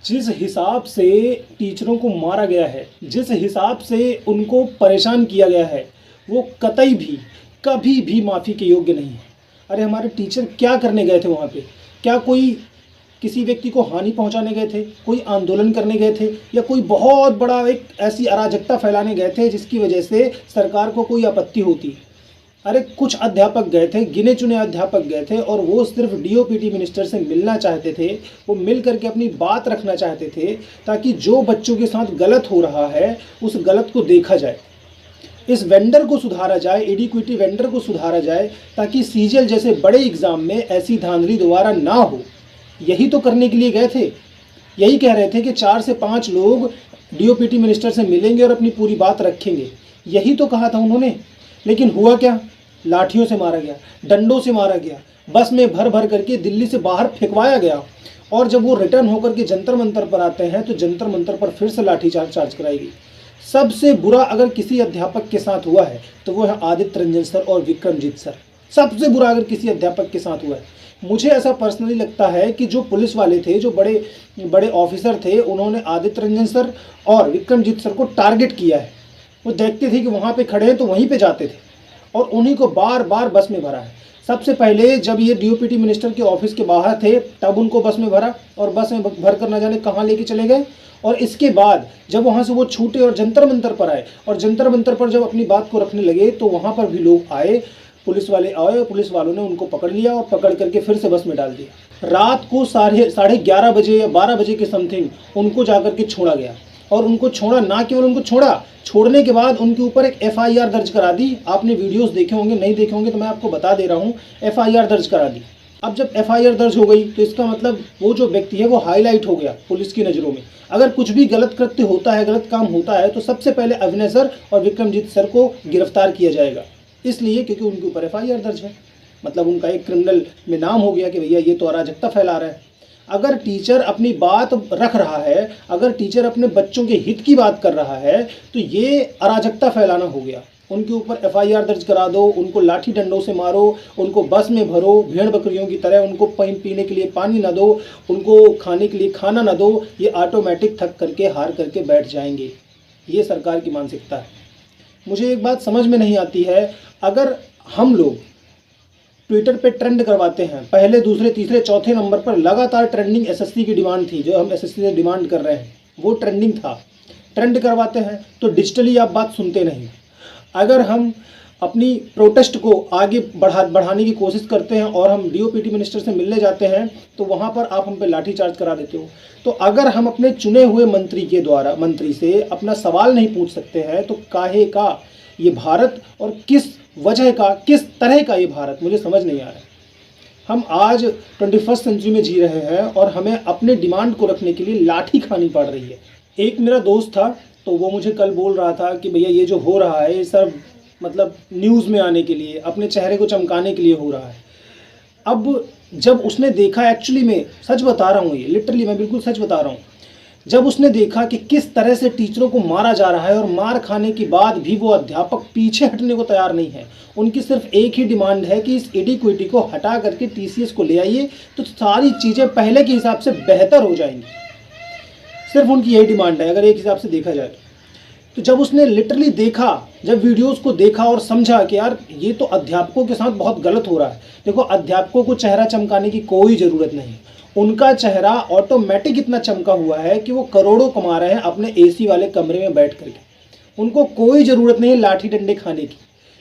जिस हिसाब से टीचरों को मारा गया है, जिस हिसाब से उनको परेशान किया गया है, वो कतई भी कभी भी माफ़ी के योग्य नहीं है। अरे हमारे टीचर क्या करने गए थे वहाँ पे? क्या कोई किसी व्यक्ति को हानि पहुँचाने गए थे, कोई आंदोलन करने गए थे, या कोई बहुत बड़ा एक ऐसी अराजकता फैलाने गए थे जिसकी वजह से सरकार को कोई आपत्ति होती? अरे कुछ अध्यापक गए थे, गिने चुने अध्यापक गए थे, और वो सिर्फ डीओपीटी मिनिस्टर से मिलना चाहते थे। वो मिल करके अपनी बात रखना चाहते थे ताकि जो बच्चों के साथ गलत हो रहा है उस गलत को देखा जाए, इस वेंडर को सुधारा जाए, एडिक्विटी वेंडर को सुधारा जाए, ताकि सीजीएल जैसे बड़े एग्ज़ाम में ऐसी धांधली दोबारा ना हो। यही तो करने के लिए गए थे। यही कह रहे थे कि 4 से 5 लोग डीओपीटी मिनिस्टर से मिलेंगे और अपनी पूरी बात रखेंगे। यही तो कहा था उन्होंने। लेकिन हुआ क्या? लाठियों से मारा गया, डंडों से मारा गया, बस में भर भर करके दिल्ली से बाहर फेंकवाया गया। और जब वो रिटर्न होकर के जंतर मंतर पर आते हैं तो जंतर मंतर पर फिर से लाठी चार्ज कराई गई। सबसे बुरा अगर किसी अध्यापक के साथ हुआ है तो वो है आदित्य रंजन सर और विक्रमजीत सर। सबसे बुरा अगर किसी अध्यापक के साथ हुआ है, मुझे ऐसा पर्सनली लगता है कि जो पुलिस वाले थे, जो बड़े बड़े ऑफिसर थे, उन्होंने आदित्य रंजन सर और विक्रमजीत सर को टारगेट किया है। वो देखते थे कि वहाँ पे खड़े हैं तो वहीं पे जाते थे और उन्हीं को बार बार बस में भरा है। सबसे पहले जब ये डीओपीटी मिनिस्टर के ऑफिस के बाहर थे तब उनको बस में भरा और बस में भर कर न जाने कहाँ लेके चले गए। और इसके बाद जब वहाँ से वो छूटे और जंतर मंतर पर आए और जंतर मंतर पर जब अपनी बात को रखने लगे तो वहाँ पर भी लोग आए, पुलिस वाले आए और पुलिस वालों ने उनको पकड़ लिया और पकड़ करके फिर से बस में डाल दिया। रात को 11:30 बजे या 12 बजे के समथिंग उनको जाकर के छोड़ा गया। और उनको छोड़ा, ना केवल उनको छोड़ा, छोड़ने के बाद उनके ऊपर एक एफआईआर दर्ज करा दी। आपने वीडियोस देखे होंगे, नहीं देखे होंगे तो मैं आपको बता दे रहा हूँ, एफआईआर दर्ज करा दी। अब जब एफआईआर दर्ज हो गई तो इसका मतलब वो जो व्यक्ति है वो हाईलाइट हो गया पुलिस की नज़रों में। अगर कुछ भी गलत कृत्य होता है, गलत काम होता है, तो सबसे पहले अभिनय सर और विक्रमजीत सर को गिरफ्तार किया जाएगा, इसलिए क्योंकि उनके ऊपर एफआईआर दर्ज है। मतलब उनका एक क्रिमिनल में नाम हो गया कि भैया ये तो अराजकता फैला रहा है। अगर टीचर अपनी बात रख रहा है, अगर टीचर अपने बच्चों के हित की बात कर रहा है, तो ये अराजकता फैलाना हो गया। उनके ऊपर एफआईआर दर्ज करा दो, उनको लाठी डंडों से मारो, उनको बस में भरो भेड़ बकरियों की तरह, उनको पीने के लिए पानी ना दो, उनको खाने के लिए खाना ना दो, ये ऑटोमेटिक थक करके हार करके बैठ जाएंगे। ये सरकार की मानसिकता है। मुझे एक बात समझ में नहीं आती है, अगर हम लोग ट्विटर पे ट्रेंड करवाते हैं, पहले दूसरे तीसरे चौथे नंबर पर लगातार ट्रेंडिंग एसएससी की डिमांड थी, जो हम एसएससी से डिमांड कर रहे हैं वो ट्रेंडिंग था, ट्रेंड करवाते हैं तो डिजिटली आप बात सुनते नहीं। अगर हम अपनी प्रोटेस्ट को आगे बढ़ाने की कोशिश करते हैं और हम डीओपीटी मिनिस्टर से मिलने जाते हैं तो वहाँ पर आप हम पे लाठी चार्ज करा देते हो। तो अगर हम अपने चुने हुए मंत्री से अपना सवाल नहीं पूछ सकते हैं तो काहे का ये भारत, और किस वजह का, किस तरह का ये भारत, मुझे समझ नहीं आ रहा है। हम आज 21st सेंचुरी में जी रहे हैं और हमें अपने डिमांड को रखने के लिए लाठी खानी पड़ रही है। एक मेरा दोस्त था तो वो मुझे कल बोल रहा था कि भैया ये जो हो रहा है ये सब मतलब न्यूज़ में आने के लिए, अपने चेहरे को चमकाने के लिए हो रहा है। अब जब उसने देखा, एक्चुअली मैं सच बता रहा हूँ, ये लिटरली मैं बिल्कुल सच बता रहा हूँ, जब उसने देखा कि किस तरह से टीचरों को मारा जा रहा है और मार खाने के बाद भी वो अध्यापक पीछे हटने को तैयार नहीं है, उनकी सिर्फ एक ही डिमांड है कि इस एडिक्विटी को हटा करके टीसीएस को ले आइए तो सारी चीज़ें पहले के हिसाब से बेहतर हो जाएंगी। सिर्फ उनकी यही डिमांड है अगर एक हिसाब से देखा जाए तो। जब उसने लिटरली देखा, जब वीडियोस को देखा और समझा कि यार ये तो अध्यापकों के साथ बहुत गलत हो रहा है। देखो, अध्यापकों को चेहरा चमकाने की कोई ज़रूरत नहीं, उनका चेहरा ऑटोमेटिक इतना चमका हुआ है कि वो करोड़ों कमा रहे हैं अपने एसी वाले कमरे में बैठ करके। उनको कोई ज़रूरत नहीं है लाठी डंडे खाने की।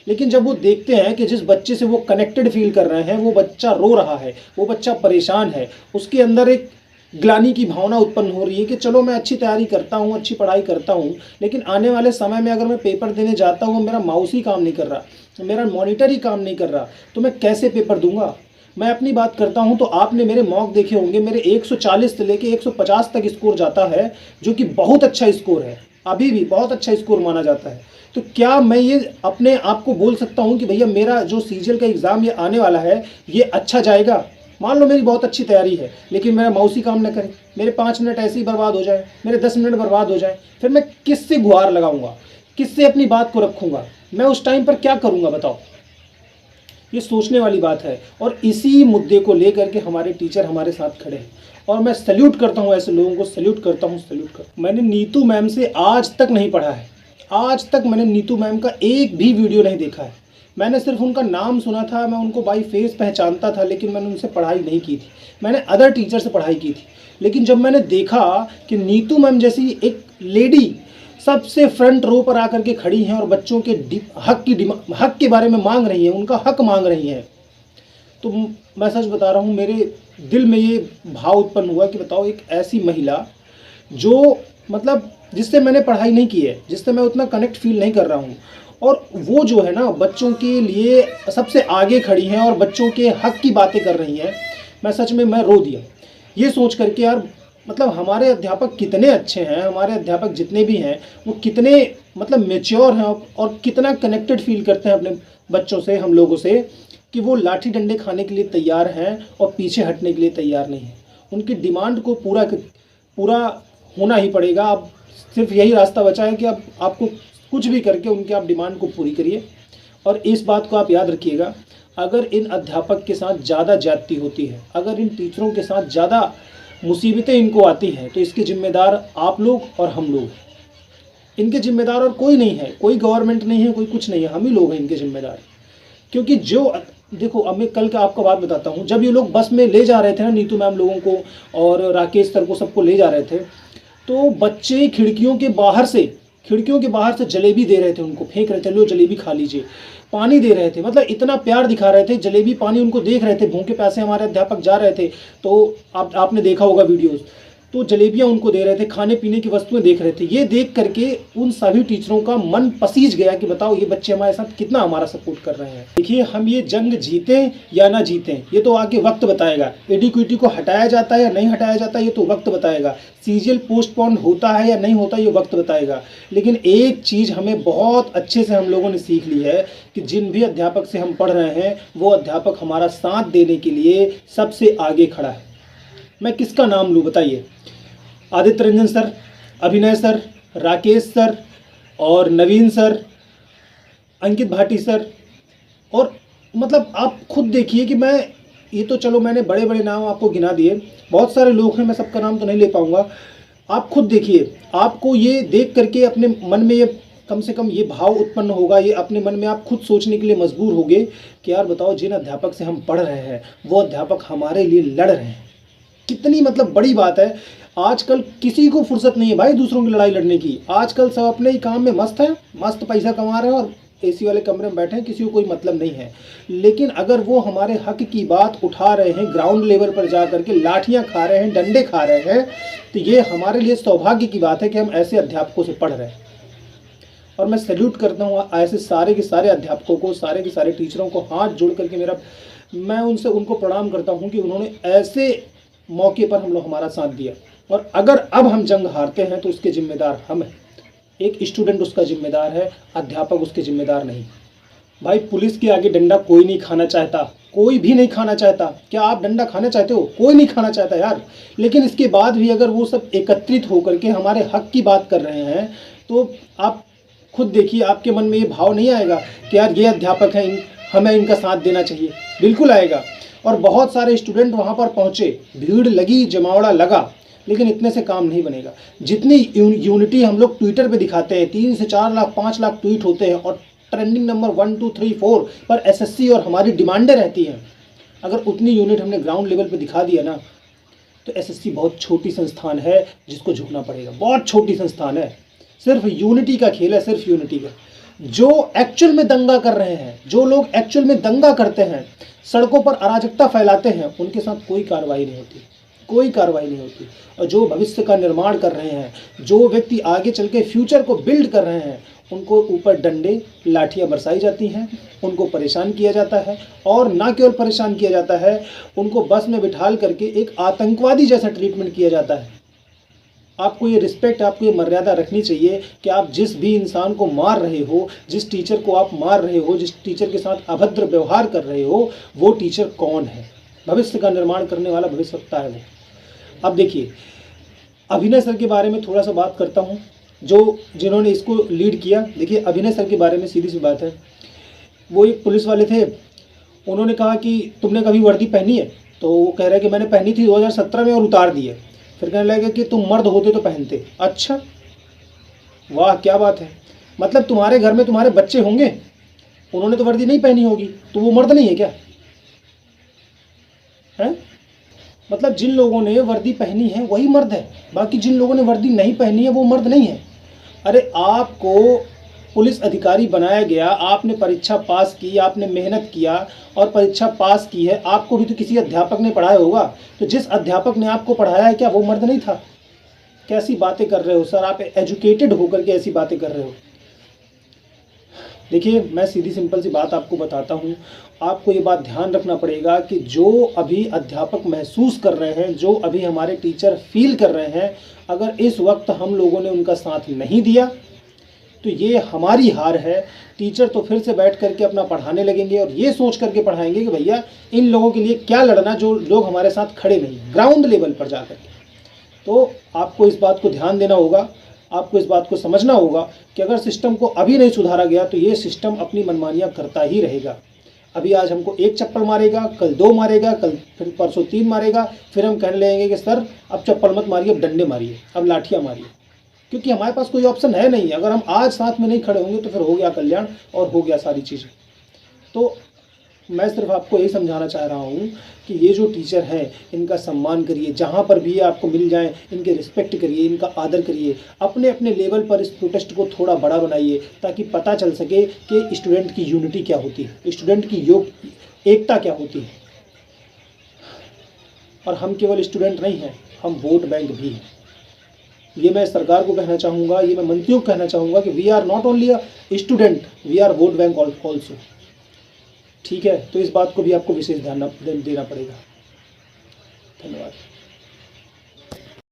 लेकिन जब वो देखते हैं कि जिस बच्चे से वो कनेक्टेड फील कर रहे हैं, वो बच्चा रो रहा है, वो बच्चा परेशान है, उसके अंदर एक ग्लानि की भावना उत्पन्न हो रही है कि चलो मैं अच्छी तैयारी करता हूँ, अच्छी पढ़ाई करता हूँ, लेकिन आने वाले समय में अगर मैं पेपर देने जाता हूँ, मेरा माउस ही काम नहीं कर रहा, मेरा मॉनिटर ही काम नहीं कर रहा, तो मैं कैसे पेपर दूंगा। मैं अपनी बात करता हूं तो आपने मेरे मॉक देखे होंगे, मेरे 140 से लेके 150 तक स्कोर जाता है, जो कि बहुत अच्छा स्कोर है, अभी भी बहुत अच्छा स्कोर माना जाता है। तो क्या मैं ये अपने आप को बोल सकता हूं कि भैया मेरा जो सीजीएल का एग्ज़ाम ये आने वाला है ये अच्छा जाएगा? मान लो मेरी बहुत अच्छी तैयारी है लेकिन मेरा माउस ही काम न करे, मेरे 5 मिनट ऐसे ही बर्बाद हो जाए, मेरे 10 मिनट बर्बाद हो जाए, फिर मैं किससे गुहार लगाऊंगा, किससे अपनी बात को रखूँगा, मैं उस टाइम पर क्या करूँगा बताओ। ये सोचने वाली बात है और इसी मुद्दे को लेकर के हमारे टीचर हमारे साथ खड़े हैं और मैं सैल्यूट करता हूँ ऐसे लोगों को, सैल्यूट करता हूँ, सैल्यूट करता हूँ। मैंने नीतू मैम से आज तक नहीं पढ़ा है, आज तक मैंने नीतू मैम का एक भी वीडियो नहीं देखा है। मैंने सिर्फ उनका नाम सुना था, मैं उनको बाई फेस पहचानता था, लेकिन मैंने उनसे पढ़ाई नहीं की थी। मैंने अदर टीचर से पढ़ाई की थी, लेकिन जब मैंने देखा कि नीतू मैम जैसी एक लेडी सबसे फ्रंट रो पर आकर के खड़ी हैं और बच्चों के हक के बारे में मांग रही हैं, उनका हक मांग रही हैं, तो मैं सच बता रहा हूँ, मेरे दिल में ये भाव उत्पन्न हुआ कि बताओ, एक ऐसी महिला जो मतलब जिससे मैंने पढ़ाई नहीं की है, जिससे मैं उतना कनेक्ट फील नहीं कर रहा हूँ, और वो जो है ना बच्चों के लिए सबसे आगे खड़ी हैं और बच्चों के हक की बातें कर रही हैं। मैं सच में मैं रो दिया ये सोच करके, यार मतलब हमारे अध्यापक कितने अच्छे हैं, हमारे अध्यापक जितने भी हैं वो कितने मतलब मैच्योर हैं और कितना कनेक्टेड फील करते हैं अपने बच्चों से, हम लोगों से, कि वो लाठी डंडे खाने के लिए तैयार हैं और पीछे हटने के लिए तैयार नहीं हैं। उनकी डिमांड को पूरा होना ही पड़ेगा। अब सिर्फ यही रास्ता बचा है कि अब आपको कुछ भी करके उनके आप डिमांड को पूरी करिए। और इस बात को आप याद रखिएगा, अगर इन अध्यापक के साथ ज़्यादा ज्यादती होती है, अगर इन टीचरों के साथ ज़्यादा मुसीबतें इनको आती हैं, तो इसके जिम्मेदार आप लोग और हम लोग हैं। इनके जिम्मेदार और कोई नहीं है, कोई गवर्नमेंट नहीं है, कोई कुछ नहीं है, हम ही लोग हैं इनके जिम्मेदार। क्योंकि जो देखो, अब मैं कल का आपको बात बताता हूँ, जब ये लोग बस में ले जा रहे थे ना नीतू मैम लोगों को और राकेश सर को, सबको ले जा रहे थे, तो बच्चे खिड़कियों के बाहर से जलेबी दे रहे थे, उनको फेंक रहे थे, लो जलेबी खा लीजिए, पानी दे रहे थे, मतलब इतना प्यार दिखा रहे थे, जलेबी पानी उनको देख रहे थे। भूखे प्यासे हमारे अध्यापक जा रहे थे, तो आपने देखा होगा वीडियोस, तो जलेबियाँ उनको दे रहे थे, खाने पीने की वस्तुएं देख रहे थे। ये देख करके उन सभी टीचरों का मन पसीज गया कि बताओ ये बच्चे हमारे साथ कितना हमारा सपोर्ट कर रहे हैं। देखिए, हम ये जंग जीतें या ना जीतें ये तो आगे वक्त बताएगा। एडीक्विटी को हटाया जाता है या नहीं हटाया जाता ये तो वक्त बताएगा। सीजीएल पोस्टपोन होता है या नहीं होता ये वक्त बताएगा। लेकिन एक चीज़ हमें बहुत अच्छे से हम लोगों ने सीख ली है कि जिन भी अध्यापक से हम पढ़ रहे हैं वो अध्यापक हमारा साथ देने के लिए सबसे आगे खड़ा है। मैं किसका नाम लूँ बताइए? आदित्य रंजन सर, अभिनय सर, राकेश सर और नवीन सर, अंकित भाटी सर, और मतलब आप खुद देखिए कि मैं ये तो चलो मैंने बड़े बड़े नाम आपको गिना दिए, बहुत सारे लोग हैं, मैं सबका नाम तो नहीं ले पाऊँगा। आप खुद देखिए, आपको ये देख करके अपने मन में ये कम से कम ये भाव उत्पन्न होगा, ये अपने मन में आप खुद सोचने के लिए मजबूर होंगे कि यार बताओ, जिन अध्यापक से हम पढ़ रहे हैं वो अध्यापक हमारे लिए लड़ रहे हैं। कितनी मतलब बड़ी बात है। आजकल किसी को फुर्सत नहीं है भाई दूसरों की लड़ाई लड़ने की। आजकल सब अपने ही काम में मस्त हैं, मस्त पैसा कमा रहे हैं और एसी वाले कमरे में बैठे हैं, किसी को कोई मतलब नहीं है। लेकिन अगर वो हमारे हक की बात उठा रहे हैं, ग्राउंड लेवल पर जा करके लाठियां खा रहे हैं, डंडे खा रहे हैं, तो ये हमारे लिए सौभाग्य की बात है कि हम ऐसे अध्यापकों से पढ़ रहे हैं। और मैं सैल्यूट करता हूँ ऐसे सारे के सारे अध्यापकों को, सारे के सारे टीचरों को हाथ जोड़ करके मैं उनको प्रणाम करता हूँ कि उन्होंने ऐसे मौके पर हम लोग हमारा साथ दिया। और अगर अब हम जंग हारते हैं तो उसके जिम्मेदार हम हैं। एक स्टूडेंट उसका जिम्मेदार है, अध्यापक उसके जिम्मेदार नहीं। भाई, पुलिस के आगे डंडा कोई नहीं खाना चाहता, कोई भी नहीं खाना चाहता। क्या आप डंडा खाना चाहते हो? कोई नहीं खाना चाहता यार। लेकिन इसके बाद भी अगर वो सब एकत्रित होकर के हमारे हक की बात कर रहे हैं तो आप खुद देखिए, आपके मन में ये भाव नहीं आएगा कि यार ये अध्यापक हैं, हमें इनका साथ देना चाहिए? बिल्कुल आएगा। और बहुत सारे स्टूडेंट वहाँ पर पहुँचे, भीड़ लगी, जमावड़ा लगा, लेकिन इतने से काम नहीं बनेगा। जितनी यूनिटी हम लोग ट्विटर पे दिखाते हैं, 3 से 4 लाख 5 लाख ट्वीट होते हैं और ट्रेंडिंग नंबर 1 2 3 4 पर एसएससी और हमारी डिमांडें रहती हैं, अगर उतनी यूनिट हमने ग्राउंड लेवल पे दिखा दिया ना, तो एसएससी बहुत छोटी संस्थान है जिसको झुकना पड़ेगा। बहुत छोटी संस्थान है, सिर्फ यूनिटी का खेल है, सिर्फ यूनिटी का। जो एक्चुअल में दंगा कर रहे हैं, जो लोग एक्चुअल में दंगा करते हैं, सड़कों पर अराजकता फैलाते हैं, उनके साथ कोई कार्रवाई नहीं होती, कोई कार्रवाई नहीं होती। और जो भविष्य का निर्माण कर रहे हैं, जो व्यक्ति आगे चल के फ्यूचर को बिल्ड कर रहे हैं, उनको ऊपर डंडे लाठियाँ बरसाई जाती हैं, उनको परेशान किया जाता है। और ना केवल परेशान किया जाता है, उनको बस में बिठाल करके एक आतंकवादी जैसा ट्रीटमेंट किया जाता है। आपको ये रिस्पेक्ट, आपको ये मर्यादा रखनी चाहिए कि आप जिस भी इंसान को मार रहे हो, जिस टीचर को आप मार रहे हो, जिस टीचर के साथ अभद्र व्यवहार कर रहे हो, वो टीचर कौन है? भविष्य का निर्माण करने वाला भविष्यवक्ता है वो। अब देखिए, अभिनय सर के बारे में थोड़ा सा बात करता हूँ, जिन्होंने इसको लीड किया। देखिए, अभिनय सर के बारे में सीधी सी बात है, वो एक पुलिस वाले थे। उन्होंने कहा कि तुमने कभी वर्दी पहनी है? तो वो कह रहे कि मैंने पहनी थी 2017 में और उतार दी है। फिर कहने लगे कि तुम मर्द होते तो पहनते। अच्छा, वाह क्या बात है। मतलब तुम्हारे घर में तुम्हारे बच्चे होंगे, उन्होंने तो वर्दी नहीं पहनी होगी, तो वो मर्द नहीं है क्या? है मतलब जिन लोगों ने वर्दी पहनी है वही मर्द है, बाकी जिन लोगों ने वर्दी नहीं पहनी है वो मर्द नहीं है। अरे आपको पुलिस अधिकारी बनाया गया, आपने परीक्षा पास की, आपने मेहनत किया और परीक्षा पास की है, आपको भी तो किसी अध्यापक ने पढ़ाया होगा। तो जिस अध्यापक ने आपको पढ़ाया है क्या वो मर्द नहीं था? कैसी बातें कर रहे हो सर, आप एजुकेटेड होकर के ऐसी बातें कर रहे हो। देखिए मैं सीधी सिंपल सी बात आपको बताता हूँ, आपको ये बात ध्यान रखना पड़ेगा कि जो अभी अध्यापक महसूस कर रहे हैं, जो अभी हमारे टीचर फील कर रहे हैं, अगर इस वक्त हम लोगों ने उनका साथ नहीं दिया तो ये हमारी हार है। टीचर तो फिर से बैठ करके अपना पढ़ाने लगेंगे और ये सोच करके पढ़ाएंगे कि भैया इन लोगों के लिए क्या लड़ना जो लोग हमारे साथ खड़े नहीं, ग्राउंड लेवल पर जा करके। तो आपको इस बात को ध्यान देना होगा, आपको इस बात को समझना होगा कि अगर सिस्टम को अभी नहीं सुधारा गया तो ये सिस्टम अपनी मनमानियाँ करता ही रहेगा। अभी आज हमको एक चप्पल मारेगा, कल 2 मारेगा, कल फिर परसों 3 मारेगा, फिर हम कहने लगेंगे कि सर अब चप्पल मत मारिए, अब डंडे मारिए, अब लाठियाँ मारिए, क्योंकि हमारे पास कोई ऑप्शन है नहीं। अगर हम आज साथ में नहीं खड़े होंगे तो फिर हो गया कल्याण और हो गया सारी चीज़ें। तो मैं सिर्फ आपको यही समझाना चाह रहा हूँ कि ये जो टीचर हैं इनका सम्मान करिए, जहाँ पर भी ये आपको मिल जाएं इनके रिस्पेक्ट करिए, इनका आदर करिए, अपने अपने लेवल पर इस प्रोटेस्ट को थोड़ा बड़ा बनाइए ताकि पता चल सके कि स्टूडेंट की यूनिटी क्या होती है, स्टूडेंट की एकता क्या होती है। और हम केवल स्टूडेंट नहीं हैं, हम वोट बैंक भी हैं। ये मैं सरकार को कहना चाहूँगा, ये मैं मंत्रियों को कहना चाहूँगा कि we are not only a student, we are vote bank also. ठीक है, तो इस बात को भी आपको विशेष ध्यान देना पड़ेगा। धन्यवाद।